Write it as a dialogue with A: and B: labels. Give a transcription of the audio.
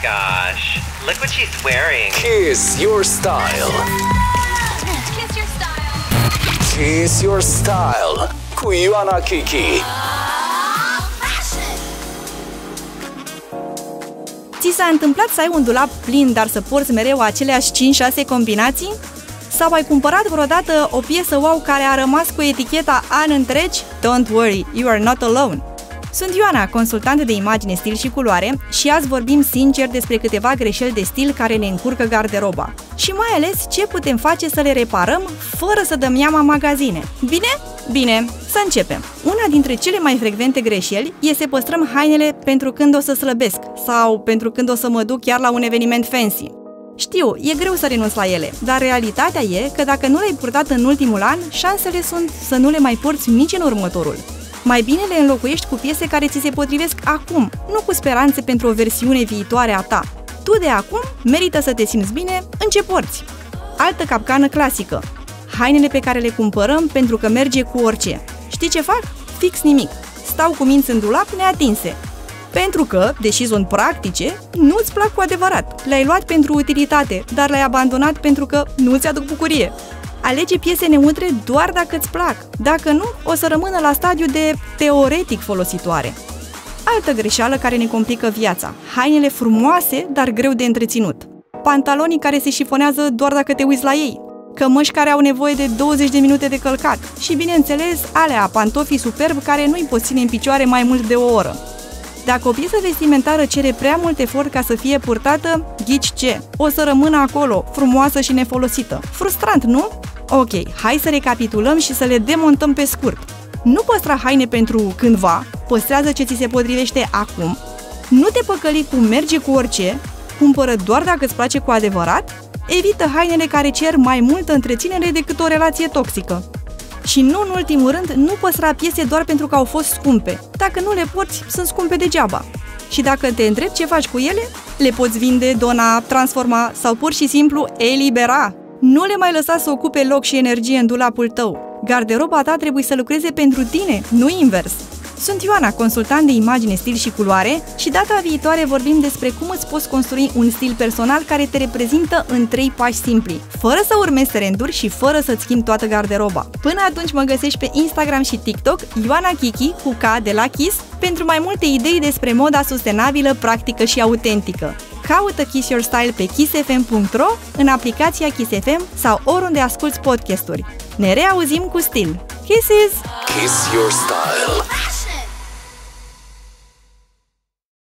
A: gosh, look what she's wearing.
B: Kiss your style.
C: Kiss your style.
B: Kiss your style cu Ioana Kiki.
D: Ți s-a întâmplat să ai un dulap plin, dar să porți mereu aceleași 5-6 combinații? Sau ai cumpărat vreodată o piesă wow care a rămas cu eticheta ani întregi? Don't worry, you are not alone! Sunt Ioana, consultant de imagine, stil și culoare și azi vorbim sincer despre câteva greșeli de stil care ne încurcă garderoba. Și mai ales ce putem face să le reparăm fără să dăm iama în magazine. Bine? Bine, să începem! Una dintre cele mai frecvente greșeli e să păstrăm hainele pentru când o să slăbesc sau pentru când o să mă duc chiar la un eveniment fancy. Știu, e greu să renunț la ele, dar realitatea e că dacă nu le-ai purtat în ultimul an, șansele sunt să nu le mai porți nici în următorul. Mai bine le înlocuiești cu piese care ți se potrivesc acum, nu cu speranțe pentru o versiune viitoare a ta. Tu de acum merită să te simți bine în ce porți. Altă capcană clasică. Hainele pe care le cumpărăm pentru că merge cu orice. Știi ce fac? Fix nimic. Stau cu minți în dulap neatinse. Pentru că, deși sunt practice, nu-ți plac cu adevărat. Le-ai luat pentru utilitate, dar le-ai abandonat pentru că nu ți-aduc bucurie. Alege piese neutre doar dacă îți plac. Dacă nu, o să rămână la stadiu de teoretic folositoare. Altă greșeală care ne complică viața. Hainele frumoase, dar greu de întreținut. Pantalonii care se șifonează doar dacă te uiți la ei. Cămăși care au nevoie de 20 de minute de călcat. Și, bineînțeles, alea, pantofii superbi care nu-i poți ține în picioare mai mult de o oră. Dacă o piesă vestimentară cere prea mult efort ca să fie purtată, ghici ce? O să rămână acolo, frumoasă și nefolosită. Frustrant, nu? Ok, hai să recapitulăm și să le demontăm pe scurt. Nu păstra haine pentru cândva, păstrează ce ți se potrivește acum, nu te păcăli cu merge cu orice, cumpără doar dacă îți place cu adevărat, evită hainele care cer mai multă întreținere decât o relație toxică. Și nu în ultimul rând, nu păstra piese doar pentru că au fost scumpe. Dacă nu le porți, sunt scumpe degeaba. Și dacă te întrebi ce faci cu ele, le poți vinde, dona, transforma sau pur și simplu elibera. Nu le mai lăsa să ocupe loc și energie în dulapul tău. Garderoba ta trebuie să lucreze pentru tine, nu invers. Sunt Ioana, consultant de imagine, stil și culoare și data viitoare vorbim despre cum îți poți construi un stil personal care te reprezintă în 3 pași simpli, fără să urmezi trenduri și fără să-ți schimbi toată garderoba. Până atunci mă găsești pe Instagram și TikTok, Ioana Kiki cu K de la Kiss, pentru mai multe idei despre moda sustenabilă, practică și autentică. Caută Kiss Your Style pe kissfm.ro, în aplicația Kiss FM sau oriunde asculți podcasturi. Ne reauzim cu stil! Kisses!
B: Kiss your style.